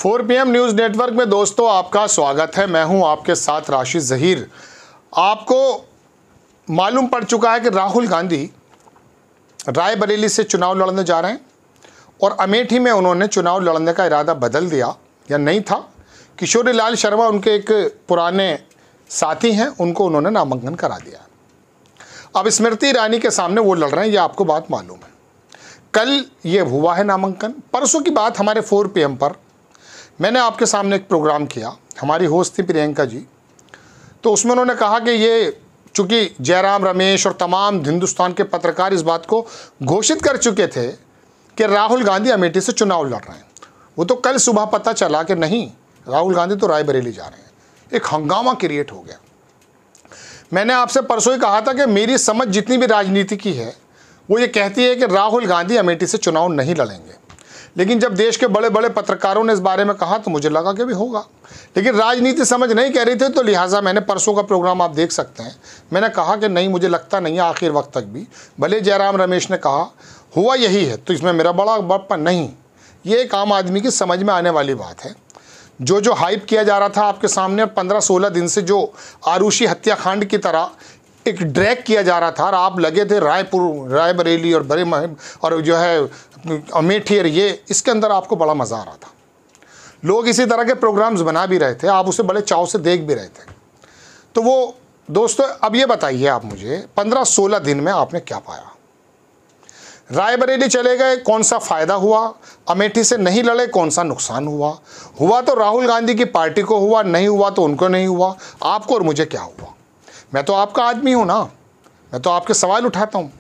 4 PM news network में दोस्तों आपका स्वागत है। मैं हूं आपके साथ राशिद ज़हीर। आपको मालूम पड़ चुका है कि राहुल गांधी रायबरेली से चुनाव लड़ने जा रहे हैं और अमेठी में उन्होंने चुनाव लड़ने का इरादा बदल दिया या नहीं था। किशोरी लाल शर्मा उनके एक पुराने साथी हैं, उनको उन्होंने नामांकन करा दिया। अब स्मृति ईरानी के सामने वो लड़ रहे हैं, ये आपको बात मालूम है। कल ये हुआ है नामांकन। परसों की बात हमारे 4 PM पर मैंने आपके सामने एक प्रोग्राम किया, हमारी होस्ट थी प्रियंका जी। तो उसमें उन्होंने कहा कि ये चूँकि जयराम रमेश और तमाम हिंदुस्तान के पत्रकार इस बात को घोषित कर चुके थे कि राहुल गांधी अमेठी से चुनाव लड़ रहे हैं, वो तो कल सुबह पता चला कि नहीं, राहुल गांधी तो रायबरेली जा रहे हैं। एक हंगामा क्रिएट हो गया। मैंने आपसे परसों ही कहा था कि मेरी समझ जितनी भी राजनीति की है वो ये कहती है कि राहुल गांधी अमेठी से चुनाव नहीं लड़ेंगे, लेकिन जब देश के बड़े बड़े पत्रकारों ने इस बारे में कहा तो मुझे लगा कि भी होगा, लेकिन राजनीति समझ नहीं कह रही थी। तो लिहाजा मैंने परसों का प्रोग्राम आप देख सकते हैं, मैंने कहा कि नहीं, मुझे लगता नहीं है आखिर वक्त तक भी, भले जयराम रमेश ने कहा हुआ यही है, तो इसमें मेरा बड़ा बप्पा नहीं। ये एक आम आदमी की समझ में आने वाली बात है। जो हाइप किया जा रहा था आपके सामने 15-16 दिन से, जो आरुषि हत्याकांड की तरह एक ड्रैग किया जा रहा था और आप लगे थे रायपुर, रायबरेली और बड़े और जो है अमेठी और ये, इसके अंदर आपको बड़ा मज़ा आ रहा था। लोग इसी तरह के प्रोग्राम्स बना भी रहे थे, आप उसे बड़े चाव से देख भी रहे थे। तो वो दोस्तों, अब ये बताइए आप मुझे, 15-16 दिन में आपने क्या पाया? रायबरेली चले गए, कौन सा फ़ायदा हुआ? अमेठी से नहीं लड़े, कौन सा नुकसान हुआ? हुआ तो राहुल गांधी की पार्टी को हुआ, नहीं हुआ तो उनको नहीं हुआ। आपको और मुझे क्या हुआ? मैं तो आपका आदमी हूँ ना, मैं तो आपके सवाल उठाता हूँ।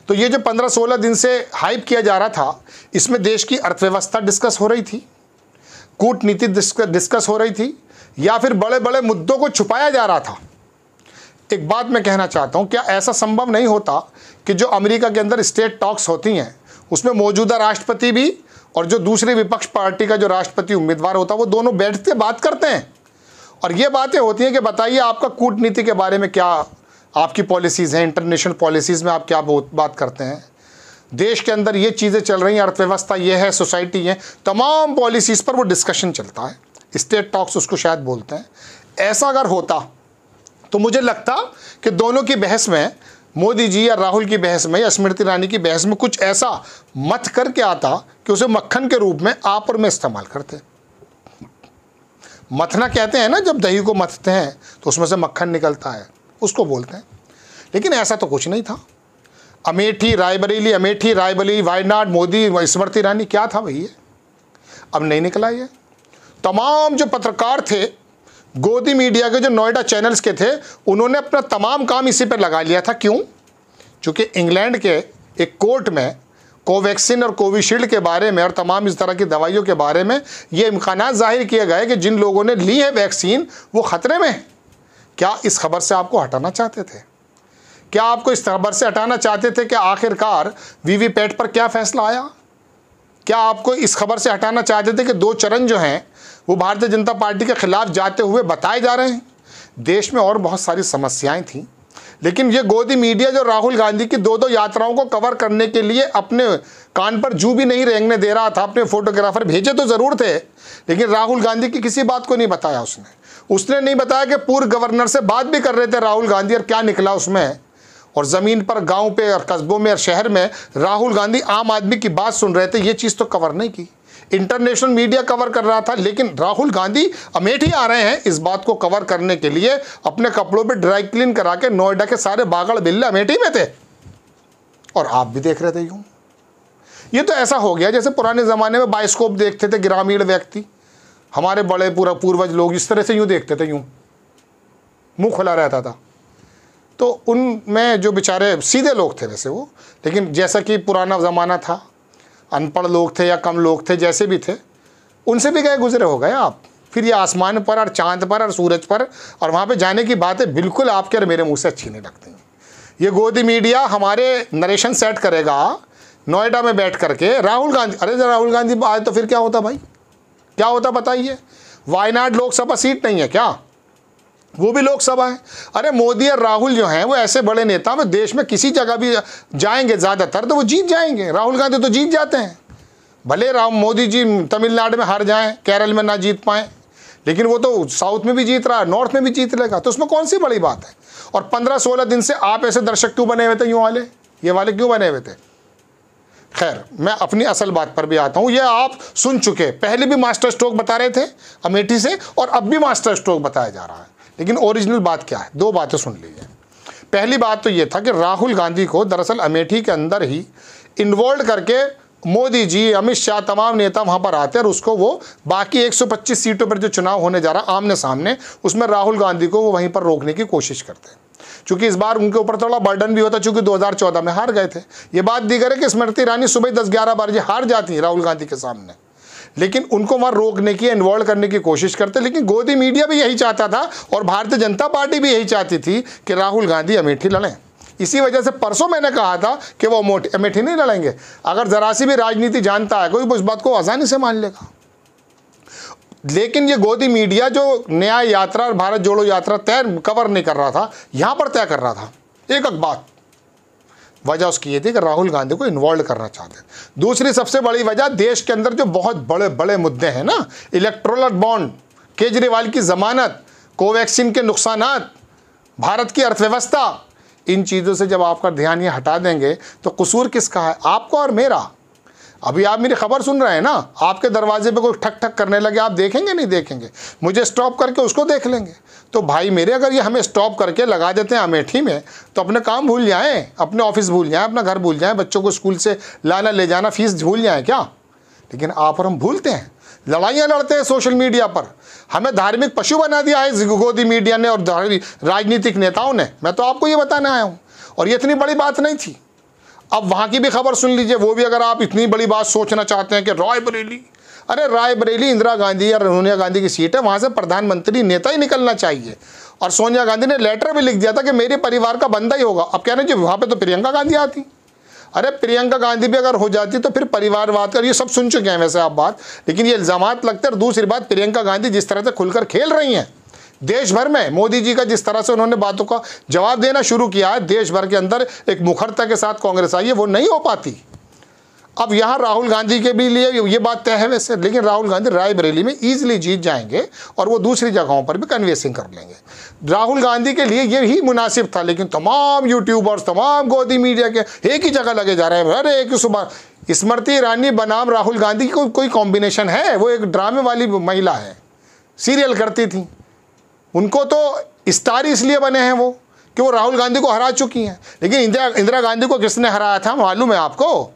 तो ये जो 15-16 दिन से हाइप किया जा रहा था, इसमें देश की अर्थव्यवस्था डिस्कस हो रही थी, कूटनीति डिस्कस हो रही थी, या फिर बड़े बड़े मुद्दों को छुपाया जा रहा था? एक बात मैं कहना चाहता हूँ, क्या ऐसा संभव नहीं होता कि जो अमेरिका के अंदर स्टेट टॉक्स होती हैं उसमें मौजूदा राष्ट्रपति भी और जो दूसरी विपक्ष पार्टी का जो राष्ट्रपति उम्मीदवार होता है वो दोनों बैठते बात करते हैं और ये बातें होती हैं कि बताइए आपका कूटनीति के बारे में क्या आपकी पॉलिसीज़ हैं, इंटरनेशनल पॉलिसीज़ में आप क्या बात करते हैं, देश के अंदर ये चीज़ें चल रही हैं, अर्थव्यवस्था ये है, सोसाइटी है, तमाम पॉलिसीज़ पर वो डिस्कशन चलता है, स्टेट टॉक्स उसको शायद बोलते हैं। ऐसा अगर होता तो मुझे लगता कि दोनों की बहस में, मोदी जी या राहुल की बहस में या स्मृति ईरानी की बहस में कुछ ऐसा मथ करके आता कि उसे मक्खन के रूप में आप और मैं इस्तेमाल करते। मथना कहते हैं ना, जब दही को मथते हैं तो उसमें से मक्खन निकलता है, उसको बोलते हैं। लेकिन ऐसा तो कुछ नहीं था। अमेठी रायबरेली, वायनाड, मोदी, स्मृति ईरानी, क्या था भैया? अब नहीं निकला ये। तमाम जो पत्रकार थे, गोदी मीडिया के जो नोएडा चैनल्स के थे, उन्होंने अपना तमाम काम इसी पर लगा लिया था। क्यों? क्योंकि इंग्लैंड के एक कोर्ट में कोवैक्सीन और कोविशील्ड के बारे में और तमाम इस तरह की दवाइयों के बारे में ये इम्कानात जाहिर किए गए कि जिन लोगों ने ली है वैक्सीन वो ख़तरे में है। क्या इस खबर से आपको हटाना चाहते थे? क्या आपको इस खबर से हटाना चाहते थे कि आखिरकार वीवीपैट पर क्या फैसला आया? क्या आपको इस खबर से हटाना चाहते थे कि 2 चरण जो हैं वो भारतीय जनता पार्टी के खिलाफ जाते हुए बताए जा रहे हैं? देश में और बहुत सारी समस्याएं थीं, लेकिन ये गोदी मीडिया जो राहुल गांधी की 2-2 यात्राओं को कवर करने के लिए अपने कान पर जू भी नहीं रेंगने दे रहा था। अपने फोटोग्राफर भेजे तो ज़रूर थे, लेकिन राहुल गांधी की किसी बात को नहीं बताया उसने नहीं बताया कि पूर्व गवर्नर से बात भी कर रहे थे राहुल गांधी, और क्या निकला उसमें। और ज़मीन पर, गांव पे और कस्बों में और शहर में राहुल गांधी आम आदमी की बात सुन रहे थे, ये चीज़ तो कवर नहीं की। इंटरनेशनल मीडिया कवर कर रहा था, लेकिन राहुल गांधी अमेठी आ रहे हैं इस बात को कवर करने के लिए अपने कपड़ों पे ड्राई क्लीन करा के नोएडा के सारे बागड़ बिल्ले अमेठी में थे और आप भी देख रहे थे। यूं ये तो ऐसा हो गया जैसे पुराने ज़माने में बायोस्कोप देखते थे ग्रामीण व्यक्ति, हमारे बड़े पूर्वज लोग इस तरह से यूँ देखते थे, यूँ मुँह खुला रहता था। तो उनमें जो बेचारे सीधे लोग थे वैसे वो, लेकिन जैसा कि पुराना ज़माना था, अनपढ़ लोग थे या कम लोग थे, जैसे भी थे, उनसे भी गए गुजरे हो गए आप। फिर ये आसमान पर और चांद पर और सूरज पर और वहाँ पे जाने की बातें बिल्कुल आपके और मेरे मुंह से अच्छी नहीं लगती। ये गोदी मीडिया हमारे नरेशन सेट करेगा नोएडा में बैठ करके, राहुल गांधी, अरे राहुल गांधी आए तो फिर क्या होता भाई? क्या होता बताइए? वायनाड लोकसभा सीट नहीं है क्या? वो भी लोकसभा है। अरे मोदी और राहुल जो हैं वो ऐसे बड़े नेता, वो देश में किसी जगह भी जाएंगे ज़्यादातर तो वो जीत जाएंगे। राहुल गांधी तो जीत जाते हैं। भले राम मोदी जी तमिलनाडु में हार जाएं, केरल में ना जीत पाएं, लेकिन वो तो साउथ में भी जीत रहा है, नॉर्थ में भी जीत लेगा, तो उसमें कौन सी बड़ी बात है। और 15-16 दिन से आप ऐसे दर्शक क्यों बने हुए थे, यूँ वाले, ये वाले क्यों बने हुए थे। खैर, मैं अपनी असल बात पर भी आता हूँ। ये आप सुन चुके, पहले भी मास्टर स्ट्रोक बता रहे थे अमेठी से, और अब भी मास्टर स्ट्रोक बताया जा रहा है। लेकिन ओरिजिनल बात क्या है, दो बातें सुन लीजिए। पहली बात तो ये था कि राहुल गांधी को दरअसल अमेठी के अंदर ही इन्वॉल्व करके मोदी जी, अमित शाह, तमाम नेता वहाँ पर आते हैं और उसको वो बाकी 125 सीटों पर जो चुनाव होने जा रहा आमने सामने, उसमें राहुल गांधी को वो वहीं पर रोकने की कोशिश करते हैं। चूंकि इस बार उनके ऊपर थोड़ा बर्डन भी होता, चूंकि 2014 में हार गए थे। ये बात दीगर है कि स्मृति ईरानी सुबह 10-11 बार हार जाती हैं राहुल गांधी के सामने, लेकिन उनको वहाँ रोकने की, इन्वॉल्व करने की कोशिश करते। लेकिन गोदी मीडिया भी यही चाहता था और भारतीय जनता पार्टी भी यही चाहती थी कि राहुल गांधी अमेठी लड़ें। इसी वजह से परसों मैंने कहा था कि वो अमेठी नहीं लड़ेंगे। अगर जरा सी भी राजनीति जानता है कोई, उस बात को आसानी से मान लेगा। लेकिन ये गोदी मीडिया जो न्याय यात्रा और भारत जोड़ो यात्रा तय कवर नहीं कर रहा था, यहाँ पर तय कर रहा था। एक बात वजह उसकी ये थी कि राहुल गांधी को इन्वॉल्व करना चाहते हैं। दूसरी सबसे बड़ी वजह, देश के अंदर जो बहुत बड़े बड़े मुद्दे हैं ना, इलेक्टोरल बॉन्ड, केजरीवाल की जमानत, कोवैक्सीन के नुकसानात, भारत की अर्थव्यवस्था, इन चीज़ों से जब आपका ध्यान ये हटा देंगे तो कसूर किसका है, आपका और मेरा। अभी आप मेरी खबर सुन रहे हैं ना, आपके दरवाजे पे कोई ठक ठक करने लगे, आप देखेंगे नहीं देखेंगे, मुझे स्टॉप करके उसको देख लेंगे। तो भाई मेरे, अगर ये हमें स्टॉप करके लगा देते हैं अमेठी में, तो अपने काम भूल जाएं, अपने ऑफिस भूल जाएं, अपना घर भूल जाएं, बच्चों को स्कूल से लाना ले जाना, फीस भूल जाएं क्या। लेकिन आप और हम भूलते हैं, लड़ाइयाँ लड़ते हैं सोशल मीडिया पर। हमें धार्मिक पशु बना दिया है गोदी मीडिया ने और राजनीतिक नेताओं ने। मैं तो आपको ये बताने आया हूँ, और ये इतनी बड़ी बात नहीं थी। अब वहाँ की भी खबर सुन लीजिए, वो भी अगर आप इतनी बड़ी बात सोचना चाहते हैं कि रायबरेली, अरे रायबरेली इंदिरा गांधी या सोनिया गांधी की सीट है, वहाँ से प्रधानमंत्री नेता ही निकलना चाहिए। और सोनिया गांधी ने लेटर भी लिख दिया था कि मेरे परिवार का बंदा ही होगा। अब कह रहे हैं जी वहाँ पर तो प्रियंका गांधी आती, अरे प्रियंका गांधी भी अगर हो जाती तो फिर परिवारवाद का, ये सब सुन चुके हैं वैसे आप बात, लेकिन ये इल्ज़ामात लगते हैं। और दूसरी बात, प्रियंका गांधी जिस तरह से खुलकर खेल रही हैं देश भर में, मोदी जी का जिस तरह से उन्होंने बातों का जवाब देना शुरू किया है, देश भर के अंदर एक मुखरता के साथ कांग्रेस आई है, वो नहीं हो पाती। अब यहाँ राहुल गांधी के भी लिए ये बात तय है वैसे, लेकिन राहुल गांधी रायबरेली में ईजिली जीत जाएंगे और वो दूसरी जगहों पर भी कन्वेंसिंग कर लेंगे। राहुल गांधी के लिए ये ही मुनासिब था, लेकिन तमाम यूट्यूबर्स, तमाम गोदी मीडिया के एक ही जगह लगे जा रहे हैं। अरे एक सुबह स्मृति ईरानी बनाम राहुल गांधी की कोई कॉम्बिनेशन है? वो एक ड्रामे वाली महिला है, सीरियल करती थी, उनको तो स्टार इसलिए बने हैं वो कि वो राहुल गांधी को हरा चुकी हैं। लेकिन इंदिरा गांधी को किसने हराया था मालूम है आपको?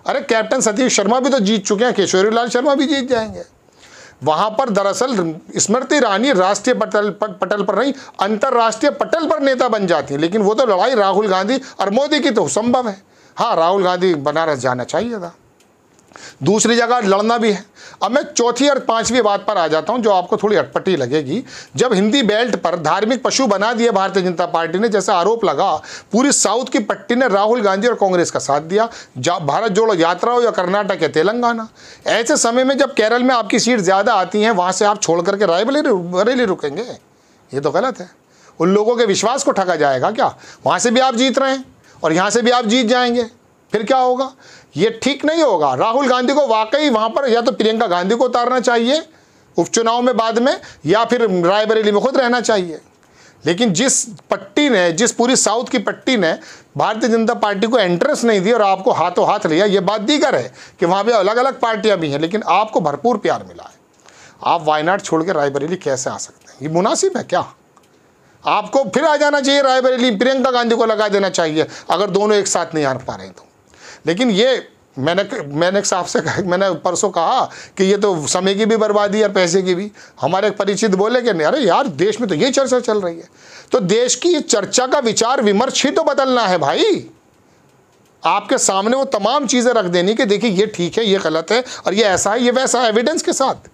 अरे कैप्टन सतीश शर्मा भी तो जीत चुके हैं, केशरी लाल शर्मा भी जीत जाएंगे। वहाँ पर दरअसल स्मृति ईरानी राष्ट्रीय पटल पर नहीं, अंतर्राष्ट्रीय पटल पर नेता बन जाती है। लेकिन वो तो लड़ाई राहुल गांधी और मोदी की तो संभव है। हाँ, राहुल गांधी बनारस जाना चाहिए था, दूसरी जगह लड़ना भी है। अब मैं चौथी और पांचवी बात पर आ जाता हूं, जो आपको थोड़ी अटपटी लगेगी। जब हिंदी बेल्ट पर धार्मिक पशु बना दिए भारतीय जनता पार्टी ने, जैसा आरोप लगा, पूरी साउथ की पट्टी ने राहुल गांधी और कांग्रेस का साथ दिया, भारत जोड़ो यात्रा हो या कर्नाटक या तेलंगाना। ऐसे समय में जब केरल में आपकी सीट ज़्यादा आती हैं, वहाँ से आप छोड़ करके रायबरेली रुकेंगे, ये तो गलत है। उन लोगों के विश्वास को ठगा जाएगा क्या? वहाँ से भी आप जीत रहे हैं और यहाँ से भी आप जीत जाएंगे, फिर क्या होगा? ये ठीक नहीं होगा। राहुल गांधी को वाकई वहाँ पर या तो प्रियंका गांधी को उतारना चाहिए उपचुनाव में बाद में, या फिर रायबरेली में खुद रहना चाहिए। लेकिन जिस पट्टी ने, जिस पूरी साउथ की पट्टी ने भारतीय जनता पार्टी को एंट्रेंस नहीं दी और आपको हाथों हाथ लिया, ये बात दीगर है कि वहाँ पे अलग अलग पार्टियाँ भी हैं, लेकिन आपको भरपूर प्यार मिला है। आप वायनाड छोड़ के रायबरेली कैसे आ सकते हैं? ये मुनासिब है क्या? आपको फिर आ जाना चाहिए रायबरेली, प्रियंका गांधी को लगा देना चाहिए अगर दोनों एक साथ नहीं आ पा रहे तो। लेकिन ये मैंने साहब से कहा, मैंने परसों कहा कि ये तो समय की भी बर्बादी और पैसे की भी। हमारे एक परिचित बोले कि अरे यार देश में तो ये चर्चा चल रही है, तो देश की चर्चा का विचार विमर्श ही तो बदलना है भाई। आपके सामने वो तमाम चीज़ें रख देनी कि देखिए ये ठीक है, ये गलत है, और ये ऐसा है, ये वैसा, एविडेंस के साथ।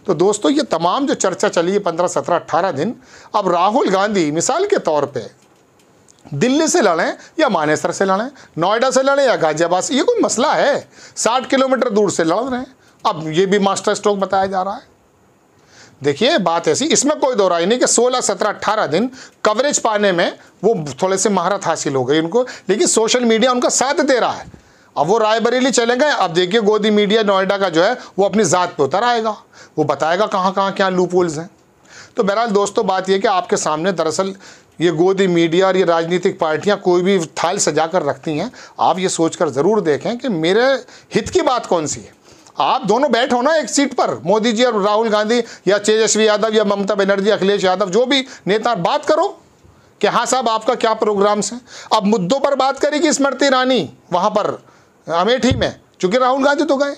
तो दोस्तों ये तमाम जो चर्चा चली है 15, 17, 18 दिन, अब राहुल गांधी मिसाल के तौर पे दिल्ली से लड़ें या मानेसर से लड़ें, नोएडा से लड़ें या गाजियाबाद से, ये कोई मसला है? 60 किलोमीटर दूर से लड़ रहे हैं। अब ये भी मास्टर स्ट्रोक बताया जा रहा है। देखिए बात ऐसी, इसमें कोई दो राय नहीं कि 16, 17, 18 दिन कवरेज पाने में वो थोड़े से महारत हासिल हो गई उनको, लेकिन सोशल मीडिया उनका साथ दे रहा है। अब वो रायबरेली चले गए, अब देखिए गोदी मीडिया नोएडा का जो है वो अपनी ज़ात पे उतर आएगा, वो बताएगा कहाँ कहाँ क्या लूप होल्स हैं। तो बहरहाल दोस्तों बात यह कि आपके सामने दरअसल ये गोदी मीडिया और ये राजनीतिक पार्टियां कोई भी थाल सजा कर रखती हैं, आप ये सोचकर ज़रूर देखें कि मेरे हित की बात कौन सी है। आप दोनों बैठो ना एक सीट पर, मोदी जी और राहुल गांधी या तेजस्वी यादव या ममता बनर्जी, अखिलेश यादव, जो भी नेता, बात करो कि हाँ साहब आपका क्या प्रोग्राम्स हैं। अब मुद्दों पर बात करेगी स्मृति ईरानी वहाँ पर अमेठी में, चूँकि राहुल गांधी तो गए।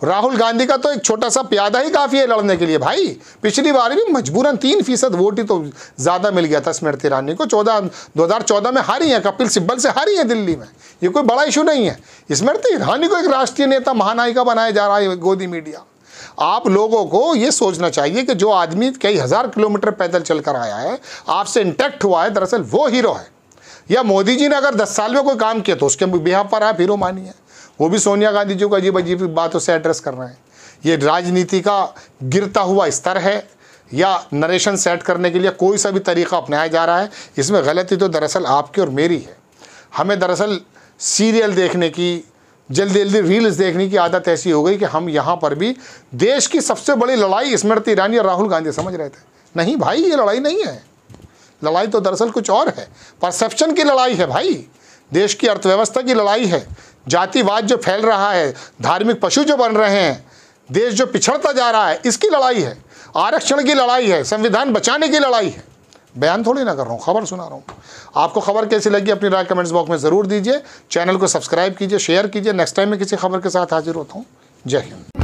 राहुल गांधी का तो एक छोटा सा प्यादा ही काफ़ी है लड़ने के लिए भाई। पिछली बार भी मजबूरन 3% वोट ही तो ज़्यादा मिल गया था स्मृति ईरानी को। 2014 में हारी हैं, कपिल सिब्बल से हारी हैं दिल्ली में, ये कोई बड़ा इशू नहीं है। स्मृति ईरानी को एक राष्ट्रीय नेता, महानायिका बनाया जा रहा है गोदी मीडिया। आप लोगों को ये सोचना चाहिए कि जो आदमी कई हज़ार किलोमीटर पैदल चल कर आया है, आपसे इंटैक्ट हुआ है, दरअसल वो हीरो है। या मोदी जी ने अगर 10 साल में कोई काम किया तो उसके बिहाफ पर आप हीरो मानिए। वो भी सोनिया गांधी जी को अजीब अजीब बातों से एड्रेस कर रहे हैं। ये राजनीति का गिरता हुआ स्तर है या नरेशन सेट करने के लिए कोई सा भी तरीका अपनाया जा रहा है, इसमें गलती तो दरअसल आपकी और मेरी है। हमें दरअसल सीरियल देखने की, जल्दी जल्दी रील्स देखने की आदत ऐसी हो गई कि हम यहाँ पर भी देश की सबसे बड़ी लड़ाई स्मृति ईरानी और राहुल गांधी समझ रहे थे। नहीं भाई, ये लड़ाई नहीं है, लड़ाई तो दरअसल कुछ और है। परसेप्शन की लड़ाई है भाई, देश की अर्थव्यवस्था की लड़ाई है, जातिवाद जो फैल रहा है, धार्मिक पशु जो बन रहे हैं, देश जो पिछड़ता जा रहा है, इसकी लड़ाई है, आरक्षण की लड़ाई है, संविधान बचाने की लड़ाई है। बयान थोड़ी ना कर रहा हूँ, खबर सुना रहा हूँ। आपको खबर कैसी लगी अपनी राय कमेंट्स बॉक्स में ज़रूर दीजिए। चैनल को सब्सक्राइब कीजिए, शेयर कीजिए। नेक्स्ट टाइम मैं किसी खबर के साथ हाजिर होता हूँ। जय हिंद।